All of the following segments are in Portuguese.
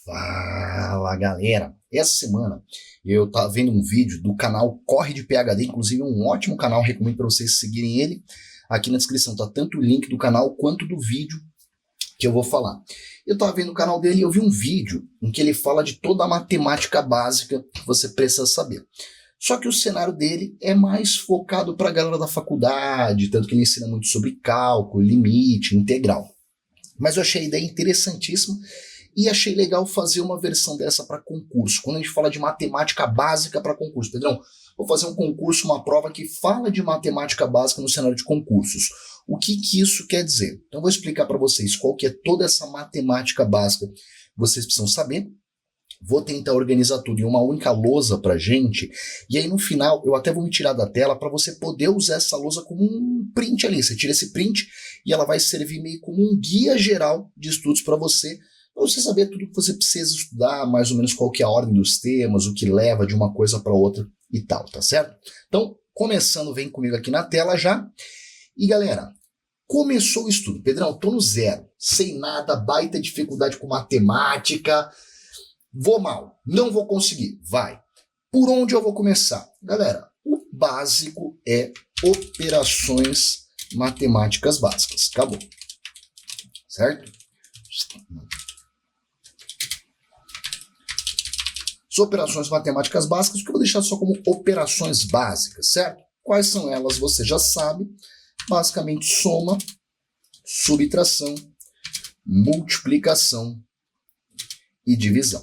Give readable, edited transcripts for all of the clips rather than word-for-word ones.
Fala galera, essa semana eu tava vendo um vídeo do canal Corre de PhD, inclusive um ótimo canal, recomendo para vocês seguirem ele. Aqui na descrição tá tanto o link do canal quanto do vídeo que eu vou falar. Eu tava vendo o canal dele e eu vi um vídeo em que ele fala de toda a matemática básica que você precisa saber. Só que o cenário dele é mais focado para a galera da faculdade, tanto que ele ensina muito sobre cálculo, limite, integral. Mas eu achei a ideia interessantíssima e achei legal fazer uma versão dessa para concurso. Quando a gente fala de matemática básica para concurso, Pedrão, vou fazer um concurso, uma prova que fala de matemática básica no cenário de concursos. O que isso quer dizer? Então eu vou explicar para vocês qual que é toda essa matemática básica que vocês precisam saber. Vou tentar organizar tudo em uma única lousa pra gente, e aí no final eu até vou me tirar da tela para você poder usar essa lousa como um print ali. Você tira esse print e ela vai servir meio como um guia geral de estudos para você saber tudo que você precisa estudar, mais ou menos qual que é a ordem dos temas, o que leva de uma coisa para outra e tal, tá certo? Então, começando, vem comigo aqui na tela já. E galera, começou o estudo. Pedrão, tô no zero, sem nada, baita dificuldade com matemática. Vou mal, não vou conseguir, vai. Por onde eu vou começar? Galera, o básico é operações matemáticas básicas. Acabou. Certo? As operações matemáticas básicas, que eu vou deixar só como operações básicas, certo? Quais são elas? Você já sabe. Basicamente, soma, subtração, multiplicação e divisão.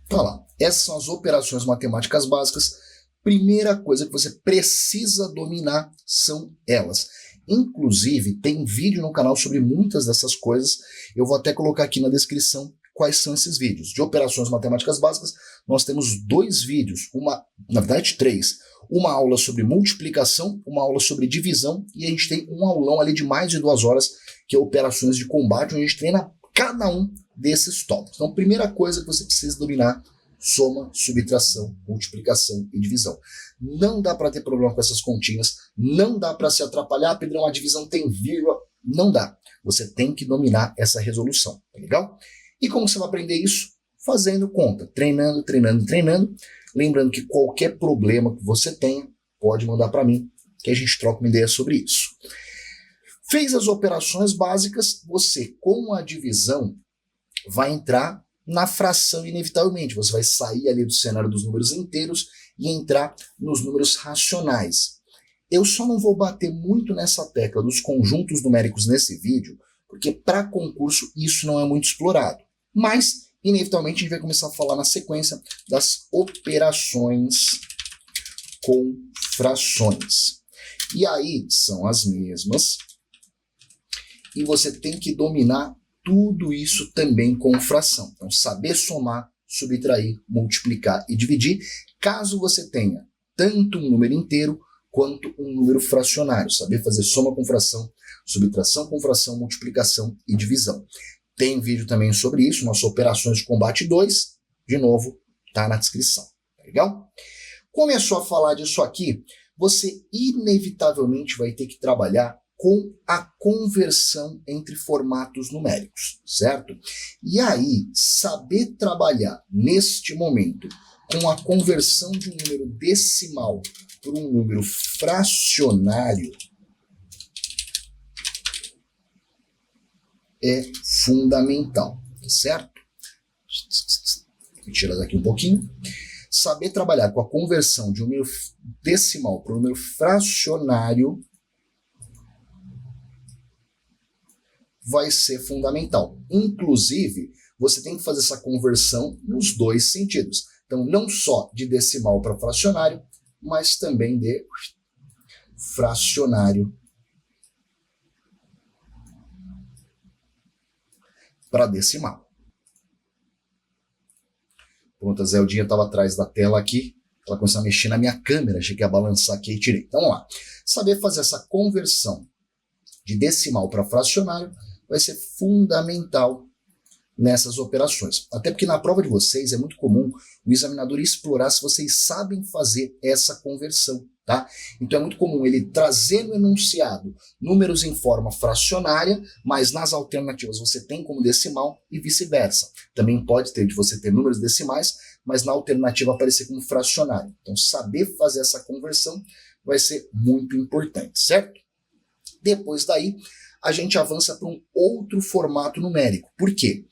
Tá lá. Essas são as operações matemáticas básicas. Primeira coisa que você precisa dominar são elas. Inclusive, tem vídeo no canal sobre muitas dessas coisas. Eu vou até colocar aqui na descrição quais são esses vídeos. De operações matemáticas básicas, nós temos 2 vídeos, na verdade 3. Uma aula sobre multiplicação, uma aula sobre divisão, e a gente tem um aulão ali de mais de 2 horas, que é operações de combate, onde a gente treina cada um desses tópicos. Então, primeira coisa que você precisa dominar: soma, subtração, multiplicação e divisão. Não dá para ter problema com essas continhas, não dá para se atrapalhar. Pedrão, a divisão tem vírgula, não dá. Você tem que dominar essa resolução, tá legal? E como você vai aprender isso? Fazendo conta, treinando, treinando, treinando. Lembrando que qualquer problema que você tenha, pode mandar para mim, que a gente troca uma ideia sobre isso. Fez as operações básicas, você, com a divisão, vai entrar na fração inevitavelmente. Você vai sair ali do cenário dos números inteiros e entrar nos números racionais. Eu só não vou bater muito nessa tecla dos conjuntos numéricos nesse vídeo, porque para concurso isso não é muito explorado. Mas, inevitavelmente, a gente vai começar a falar na sequência das operações com frações. E aí são as mesmas, e você tem que dominar tudo isso também com fração. Então, saber somar, subtrair, multiplicar e dividir, caso você tenha tanto um número inteiro quanto um número fracionário. Saber fazer soma com fração, subtração com fração, multiplicação e divisão. Tem vídeo também sobre isso, nossas operações de combate 2. De novo, tá na descrição. Tá legal? Começou a falar disso aqui, você inevitavelmente vai ter que trabalhar com a conversão entre formatos numéricos, certo? E aí, saber trabalhar neste momento com a conversão de um número decimal por um número fracionário é fundamental, certo? Vou tirar daqui um pouquinho. Saber trabalhar com a conversão de um número decimal para um número fracionário vai ser fundamental. Inclusive, você tem que fazer essa conversão nos 2 sentidos. Então, não só de decimal para fracionário, mas também de fracionário para decimal. Pronto, a Zeldinha estava atrás da tela aqui. Ela começou a mexer na minha câmera, achei que ia balançar aqui e tirei. Então, vamos lá. Saber fazer essa conversão de decimal para fracionário vai ser fundamental nessas operações. Até porque na prova de vocês é muito comum o examinador explorar se vocês sabem fazer essa conversão. Tá? Então é muito comum ele trazer no enunciado números em forma fracionária, mas nas alternativas você tem como decimal e vice-versa. Também pode ter de você ter números decimais, mas na alternativa aparecer como fracionário. Então saber fazer essa conversão vai ser muito importante, certo? Depois daí, a gente avança para um outro formato numérico. Por quê?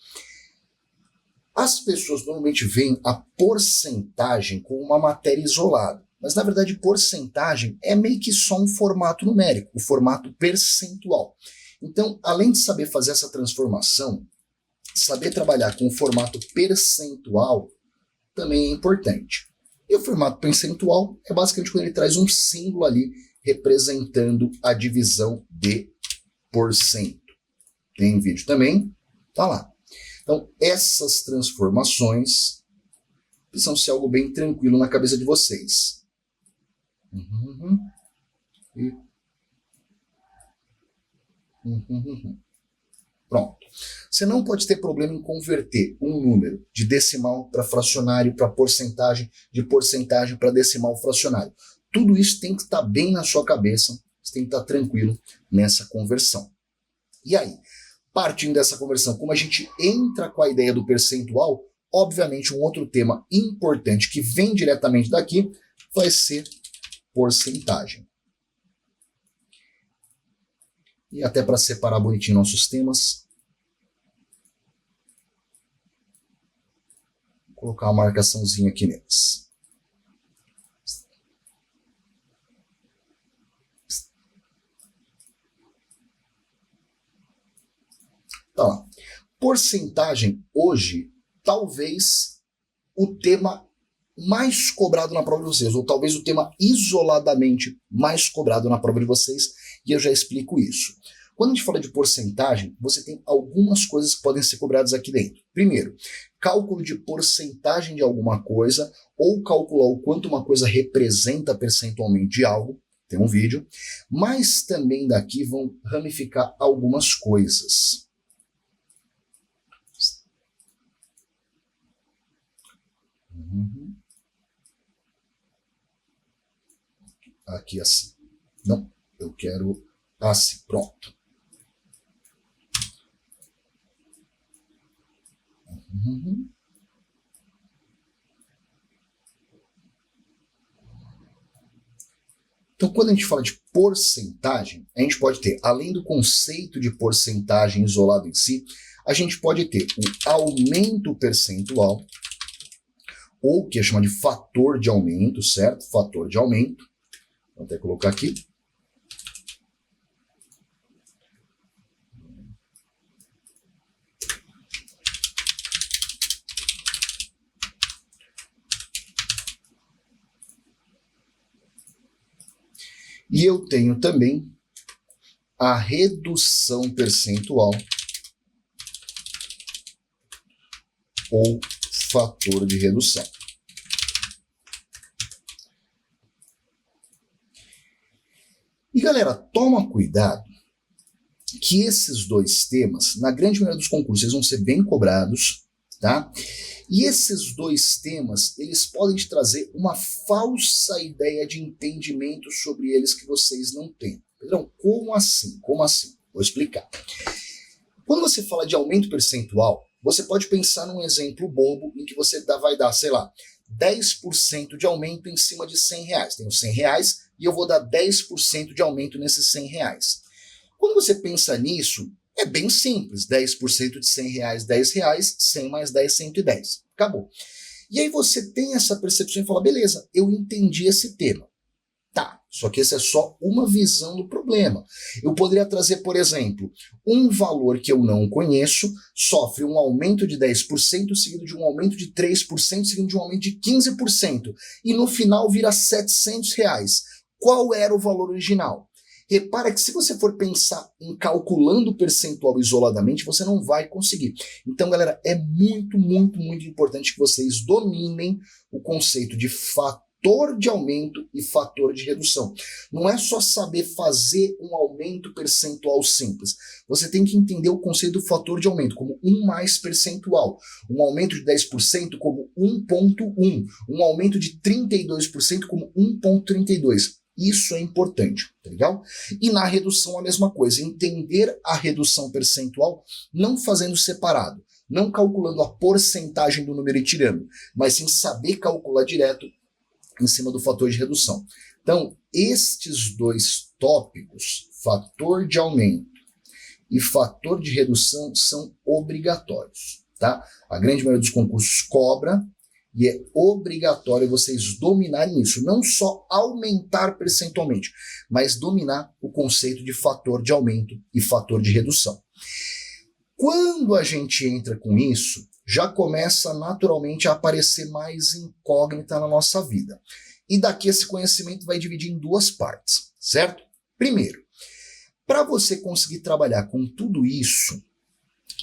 As pessoas normalmente veem a porcentagem como uma matéria isolada, mas na verdade porcentagem é meio que só um formato numérico, o formato percentual. Então, além de saber fazer essa transformação, saber trabalhar com o formato percentual também é importante. E o formato percentual é basicamente quando ele traz um símbolo ali representando a divisão de porcento. Tem vídeo também, tá lá. Então, essas transformações precisam ser algo bem tranquilo na cabeça de vocês. Pronto. Você não pode ter problema em converter um número de decimal para fracionário, para porcentagem, de porcentagem para decimal fracionário. Tudo isso tem que estar bem na sua cabeça, você tem que estar tranquilo nessa conversão. E aí, partindo dessa conversão, como a gente entra com a ideia do percentual, obviamente um outro tema importante que vem diretamente daqui vai ser porcentagem. E até para separar bonitinho nossos temas, vou colocar uma marcaçãozinha aqui neles. Tá lá. Porcentagem hoje, talvez o tema mais cobrado na prova de vocês, ou talvez o tema isoladamente mais cobrado na prova de vocês, e eu já explico isso. Quando a gente fala de porcentagem, você tem algumas coisas que podem ser cobradas aqui dentro. Primeiro, cálculo de porcentagem de alguma coisa, ou calcular o quanto uma coisa representa percentualmente de algo, tem um vídeo, mas também daqui vão ramificar algumas coisas. Aqui assim. Não, eu quero assim, pronto. Então, quando a gente fala de porcentagem, a gente pode ter, além do conceito de porcentagem isolado em si, a gente pode ter o aumento percentual, ou que é chamado de fator de aumento, certo? Fator de aumento. Vou até colocar aqui. E eu tenho também a redução percentual ou fator de redução. E galera, toma cuidado que esses dois temas, na grande maioria dos concursos, eles vão ser bem cobrados, tá? E esses dois temas, eles podem te trazer uma falsa ideia de entendimento sobre eles que vocês não têm. Pedrão, como assim? Como assim? Vou explicar. Quando você fala de aumento percentual, você pode pensar num exemplo bobo em que você vai dar, sei lá, 10% de aumento em cima de R$100. Tenho R$100 e eu vou dar 10% de aumento nesses R$100. Quando você pensa nisso, é bem simples, 10% de R$100, R$10, 100 mais 10, 110. Acabou. E aí você tem essa percepção e fala, beleza, eu entendi esse tema. Tá, só que essa é só uma visão do problema. Eu poderia trazer, por exemplo, um valor que eu não conheço, sofre um aumento de 10%, seguido de um aumento de 3%, seguido de um aumento de 15%, e no final vira R$700. Qual era o valor original? Repara que se você for pensar em calculando o percentual isoladamente, você não vai conseguir. Então, galera, é muito, muito, muito importante que vocês dominem o conceito de fator de aumento e fator de redução. Não é só saber fazer um aumento percentual simples. Você tem que entender o conceito do fator de aumento como 1 mais percentual. Um aumento de 10% como 1,1. Um aumento de 32% como 1,32. Isso é importante, tá legal? E na redução a mesma coisa, entender a redução percentual não fazendo separado, não calculando a porcentagem do número e tirando, mas sim saber calcular direto em cima do fator de redução. Então, estes dois tópicos, fator de aumento e fator de redução, são obrigatórios, tá? A grande maioria dos concursos cobra e é obrigatório vocês dominarem isso, não só aumentar percentualmente, mas dominar o conceito de fator de aumento e fator de redução. Quando a gente entra com isso, já começa naturalmente a aparecer mais incógnita na nossa vida. E daqui esse conhecimento vai dividir em duas partes, certo? Primeiro, para você conseguir trabalhar com tudo isso,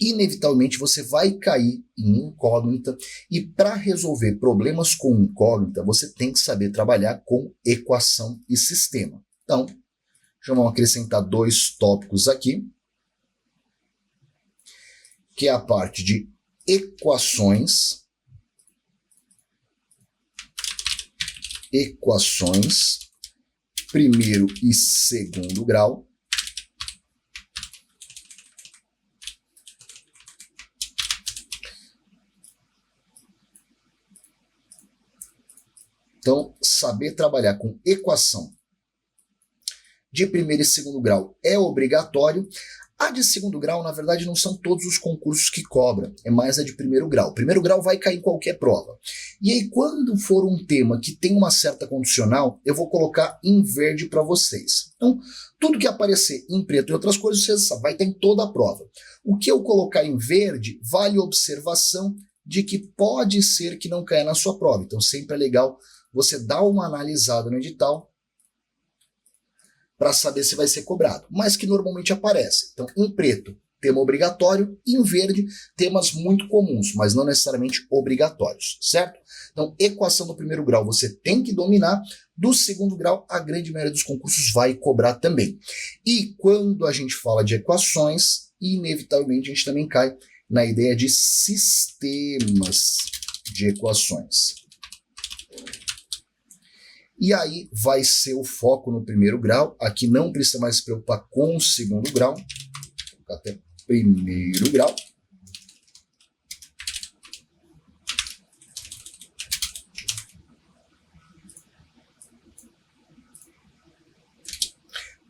inevitavelmente você vai cair em incógnita, e para resolver problemas com incógnita, você tem que saber trabalhar com equação e sistema. Então, já vamos acrescentar dois tópicos aqui, que é a parte de equações, primeiro e segundo grau, então, saber trabalhar com equação de primeiro e segundo grau é obrigatório. A de segundo grau, na verdade, não são todos os concursos que cobram, é mais a de primeiro grau. Primeiro grau vai cair em qualquer prova. E aí, quando for um tema que tem uma certa condicional, eu vou colocar em verde para vocês. Então, tudo que aparecer em preto e outras cores, vocês sabem, vai estar em toda a prova. O que eu colocar em verde, vale observação de que pode ser que não caia na sua prova. Então, sempre é legal você dar uma analisada no edital para saber se vai ser cobrado, mas que normalmente aparece. Então, em preto, tema obrigatório, e em verde, temas muito comuns, mas não necessariamente obrigatórios, certo? Então, equação do primeiro grau você tem que dominar, do segundo grau, a grande maioria dos concursos vai cobrar também. E quando a gente fala de equações, inevitavelmente a gente também cai na ideia de sistemas de equações. E aí vai ser o foco no primeiro grau. Aqui não precisa mais se preocupar com o segundo grau. Vou colocar até primeiro grau.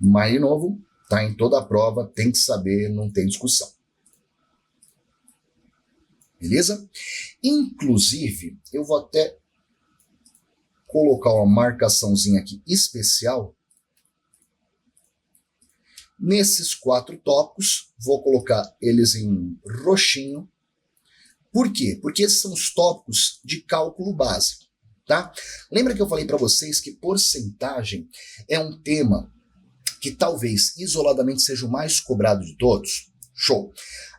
Mas, de novo, tá em toda a prova, tem que saber, não tem discussão. Beleza? Inclusive, eu vou até colocar uma marcaçãozinha aqui especial nesses 4 tópicos, vou colocar eles em roxinho. Por quê? Porque esses são os tópicos de cálculo básico, tá? Lembra que eu falei para vocês que porcentagem é um tema que talvez isoladamente seja o mais cobrado de todos? Show!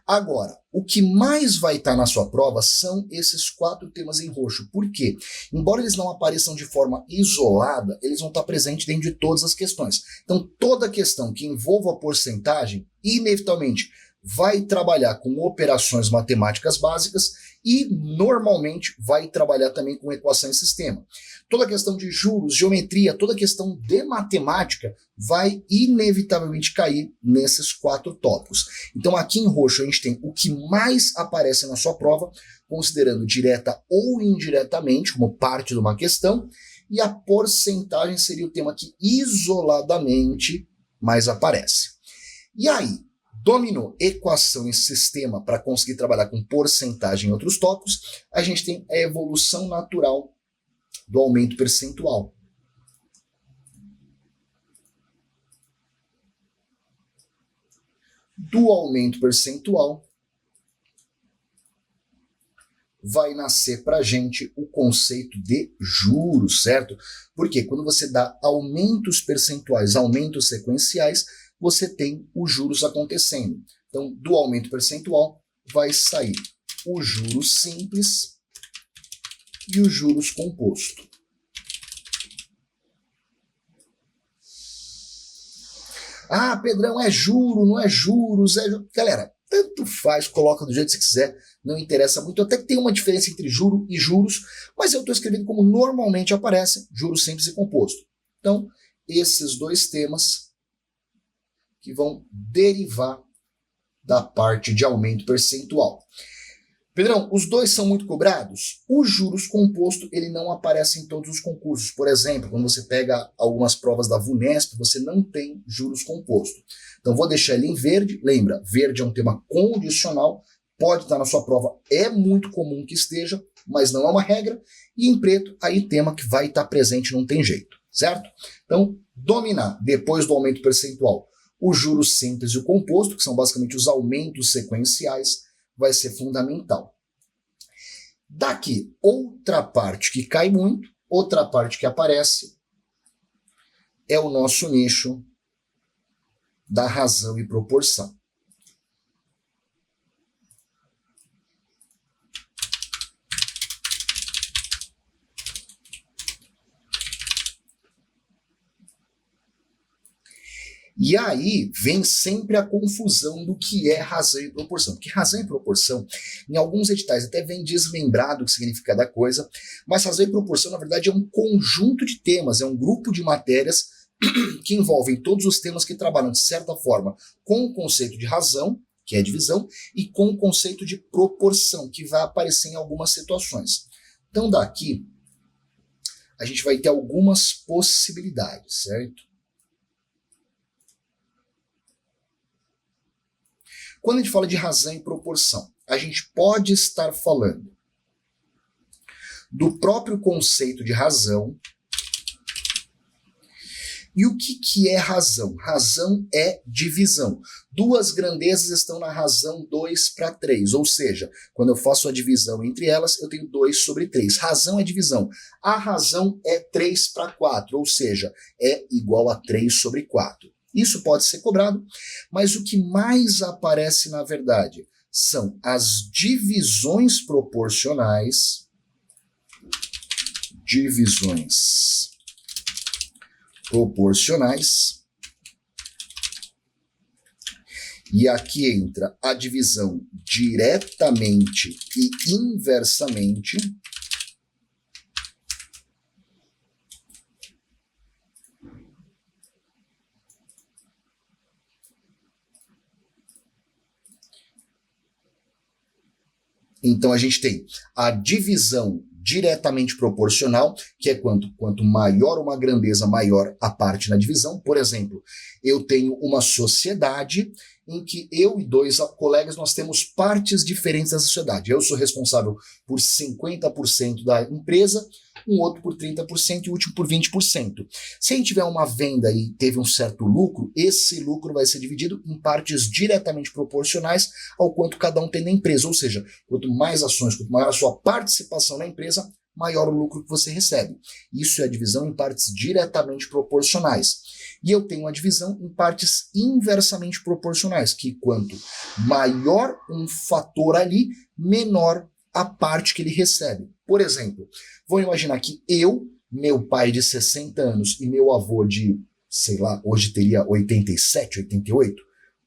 Agora, o que mais vai estar na sua prova são esses 4 temas em roxo. Por quê? Embora eles não apareçam de forma isolada, eles vão estar presentes dentro de todas as questões. Então, toda questão que envolva a porcentagem, inevitavelmente, vai trabalhar com operações matemáticas básicas e, normalmente, vai trabalhar também com equação e sistema. Toda a questão de juros, geometria, toda a questão de matemática vai inevitavelmente cair nesses 4 tópicos. Então, aqui em roxo, a gente tem o que mais aparece na sua prova, considerando direta ou indiretamente, como parte de uma questão, e a porcentagem seria o tema que isoladamente mais aparece. E aí, dominou equação e sistema para conseguir trabalhar com porcentagem em outros tópicos, a gente tem a evolução natural do aumento percentual. Do aumento percentual vai nascer para a gente o conceito de juros, certo? Porque quando você dá aumentos percentuais, aumentos sequenciais, você tem os juros acontecendo. Então, do aumento percentual vai sair o juros simples e os juros composto. Ah, Pedrão, é juro, não é juros, é... Galera, tanto faz, coloca do jeito que você quiser, não interessa muito. Até que tem uma diferença entre juro e juros, mas eu estou escrevendo como normalmente aparece, juros simples e composto. Então, esses dois temas que vão derivar da parte de aumento percentual. Pedrão, os dois são muito cobrados? O juros composto, ele não aparece em todos os concursos. Por exemplo, quando você pega algumas provas da VUNESP, você não tem juros composto. Então, vou deixar ele em verde. Lembra, verde é um tema condicional, pode estar na sua prova, é muito comum que esteja, mas não é uma regra. E em preto, aí tema que vai estar presente, não tem jeito, certo? Então, dominar, depois do aumento percentual, o juros simples e o composto, que são basicamente os aumentos sequenciais, vai ser fundamental. Daqui, outra parte que cai muito, outra parte que aparece, é o nosso nicho da razão e proporção. E aí vem sempre a confusão do que é razão e proporção. Porque razão e proporção, em alguns editais até vem desmembrado o que significa cada coisa, mas razão e proporção, na verdade, é um conjunto de temas, é um grupo de matérias que envolvem todos os temas que trabalham, de certa forma, com o conceito de razão, que é divisão, e com o conceito de proporção, que vai aparecer em algumas situações. Então, daqui, a gente vai ter algumas possibilidades, certo? Quando a gente fala de razão e proporção, a gente pode estar falando do próprio conceito de razão. E o que é razão? Razão é divisão. Duas grandezas estão na razão 2/3, ou seja, quando eu faço a divisão entre elas, eu tenho 2/3. Razão é divisão. A razão é 3/4, ou seja, é igual a 3/4. Isso pode ser cobrado, mas o que mais aparece na verdade são as divisões proporcionais, e aqui entra a divisão diretamente e inversamente, então a gente tem a divisão diretamente proporcional, que é quanto maior uma grandeza, maior a parte na divisão. Por exemplo, eu tenho uma sociedade em que eu e dois colegas nós temos partes diferentes da sociedade. Eu sou responsável por 50% da empresa, um outro por 30% e o último por 20%. Se a gente tiver uma venda e teve um certo lucro, esse lucro vai ser dividido em partes diretamente proporcionais ao quanto cada um tem na empresa. Ou seja, quanto mais ações, quanto maior a sua participação na empresa, maior o lucro que você recebe. Isso é a divisão em partes diretamente proporcionais. E eu tenho uma divisão em partes inversamente proporcionais, que quanto maior um fator ali, menor a parte que ele recebe. Por exemplo, vou imaginar que eu, meu pai de 60 anos e meu avô de, sei lá, hoje teria 87, 88,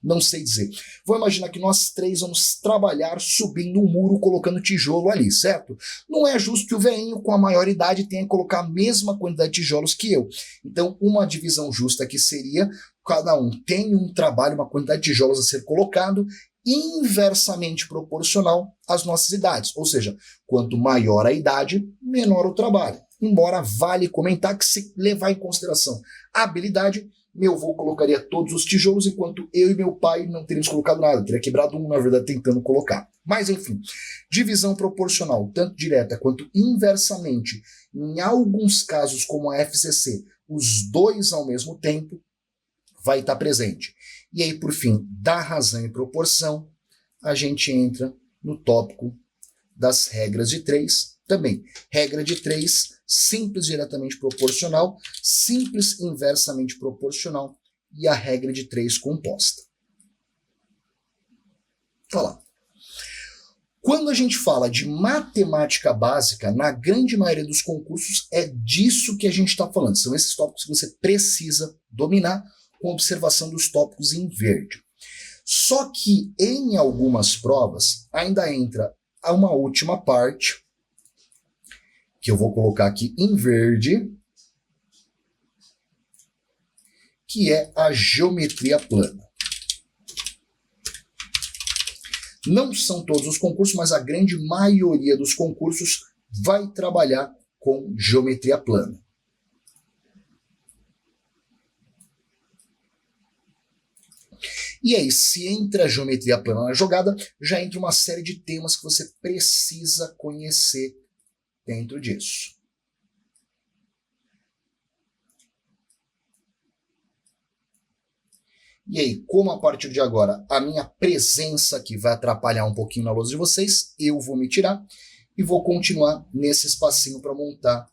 não sei dizer. Vou imaginar que nós três vamos trabalhar subindo um muro, colocando tijolo ali, certo? Não é justo que o velhinho com a maior idade tenha que colocar a mesma quantidade de tijolos que eu. Então, uma divisão justa aqui seria, cada um tem um trabalho, uma quantidade de tijolos a ser colocado, inversamente proporcional às nossas idades. Ou seja, quanto maior a idade, menor o trabalho. Embora vale comentar que se levar em consideração a habilidade, meu avô colocaria todos os tijolos, enquanto eu e meu pai não teríamos colocado nada. Teria quebrado um, na verdade, tentando colocar. Mas, enfim, divisão proporcional, tanto direta quanto inversamente, em alguns casos, como a FCC, os dois ao mesmo tempo, vai estar presente. E aí, por fim, da razão e proporção, a gente entra no tópico das regras de 3. Também, regra de 3, simples diretamente proporcional, simples inversamente proporcional e a regra de 3 composta. Olha lá. Quando a gente fala de matemática básica, na grande maioria dos concursos, é disso que a gente está falando. São esses tópicos que você precisa dominar com observação dos tópicos em verde. Só que em algumas provas ainda entra uma última parte, que eu vou colocar aqui em verde, que é a geometria plana. Não são todos os concursos, mas a grande maioria dos concursos vai trabalhar com geometria plana. E aí, se entra a geometria plana na jogada, já entra uma série de temas que você precisa conhecer dentro disso. E aí, como a partir de agora a minha presença aqui vai atrapalhar um pouquinho na lousa de vocês, eu vou me tirar e vou continuar nesse espacinho para montar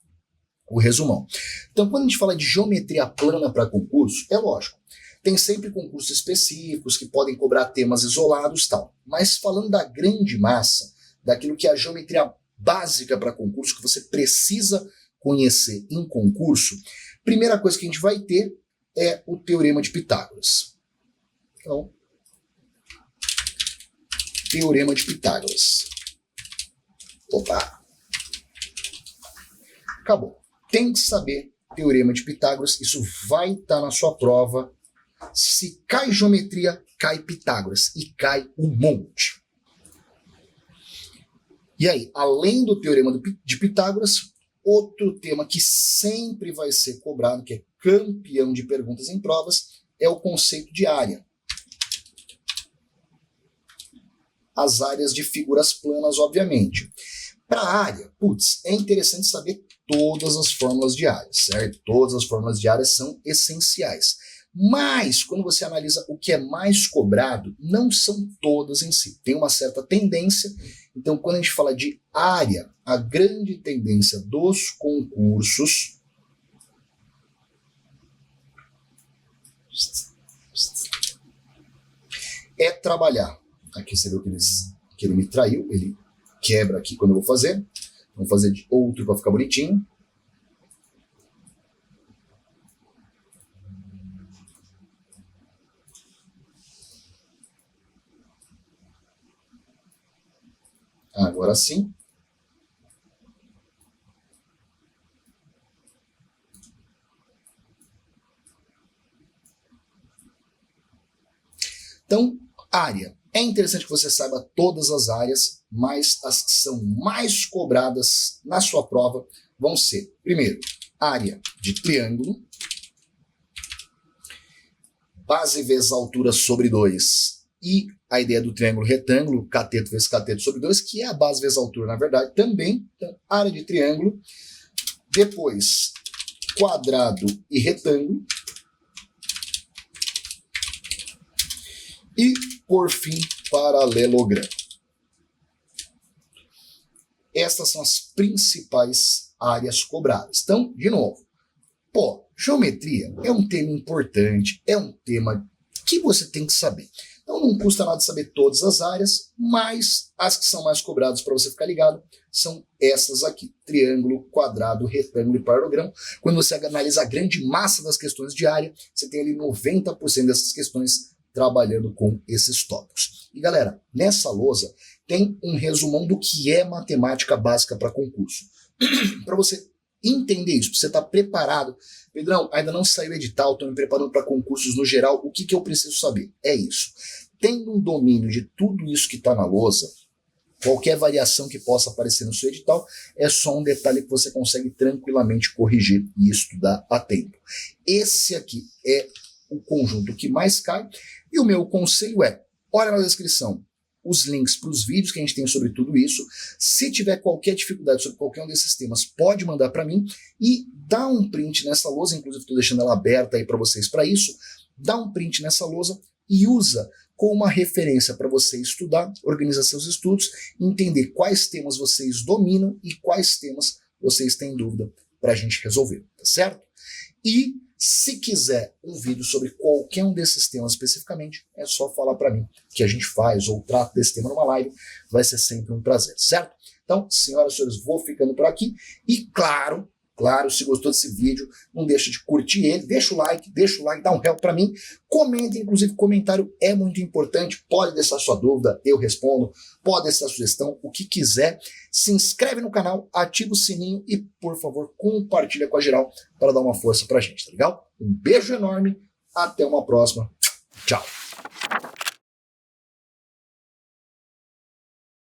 o resumão. Então, quando a gente fala de geometria plana para concurso, é lógico, tem sempre concursos específicos que podem cobrar temas isolados e tal. Mas falando da grande massa, daquilo que é a geometria básica para concurso, que você precisa conhecer em concurso, primeira coisa que a gente vai ter é o Teorema de Pitágoras. Então, Teorema de Pitágoras. Opa! Acabou. Tem que saber Teorema de Pitágoras, isso vai estar na sua prova. Se cai geometria, cai Pitágoras, e cai um monte. E aí, além do Teorema de Pitágoras, outro tema que sempre vai ser cobrado, que é campeão de perguntas em provas, é o conceito de área. As áreas de figuras planas, obviamente. Para a área, é interessante saber todas as fórmulas de área, certo? Todas as fórmulas de área são essenciais. Mas, quando você analisa o que é mais cobrado, não são todas em si. Tem uma certa tendência. Então, quando a gente fala de área, a grande tendência dos concursos é trabalhar. Aqui você viu que ele me traiu, ele quebra aqui quando eu vou fazer. Vamos fazer de outro para ficar bonitinho. Agora sim. Então, área. É interessante que você saiba todas as áreas, mas as que são mais cobradas na sua prova vão ser, primeiro, área de triângulo, base vezes altura sobre 2, e a ideia do triângulo retângulo, cateto vezes cateto sobre 2, que é a base vezes altura, na verdade, também. Então, área de triângulo, depois, quadrado e retângulo, e, por fim, paralelogramo. Estas são as principais áreas cobradas. Então, de novo, geometria é um tema importante, é um tema que você tem que saber. Então não custa nada saber todas as áreas, mas as que são mais cobradas para você ficar ligado são essas aqui: triângulo, quadrado, retângulo e paralelogramo. Quando você analisa a grande massa das questões de área, você tem ali 90% dessas questões trabalhando com esses tópicos. E galera, nessa lousa tem um resumão do que é matemática básica para concurso. Para você entender isso, para você estar preparado. Pedrão, ainda não saiu edital, estou me preparando para concursos no geral, o que eu preciso saber? É isso. Tendo um domínio de tudo isso que está na lousa, qualquer variação que possa aparecer no seu edital é só um detalhe que você consegue tranquilamente corrigir e estudar a tempo. Esse aqui é o conjunto que mais cai, e o meu conselho é: olha na descrição os links para os vídeos que a gente tem sobre tudo isso. Se tiver qualquer dificuldade sobre qualquer um desses temas, pode mandar para mim e dá um print nessa lousa, inclusive estou deixando ela aberta aí para vocês para isso. Dá um print nessa lousa e usa como uma referência para você estudar, organizar seus estudos, entender quais temas vocês dominam e quais temas vocês têm dúvida para a gente resolver, tá certo? E se quiser um vídeo sobre qualquer um desses temas especificamente, é só falar para mim que a gente faz ou trata desse tema numa live, vai ser sempre um prazer, certo? Então, senhoras e senhores, vou ficando por aqui e claro, se gostou desse vídeo, não deixa de curtir ele, deixa o like, dá um help para mim, comenta, inclusive comentário é muito importante, pode deixar sua dúvida, eu respondo, pode deixar sugestão, o que quiser, se inscreve no canal, ativa o sininho e, por favor, compartilha com a geral para dar uma força pra gente, tá legal? Um beijo enorme, Até uma próxima. Tchau.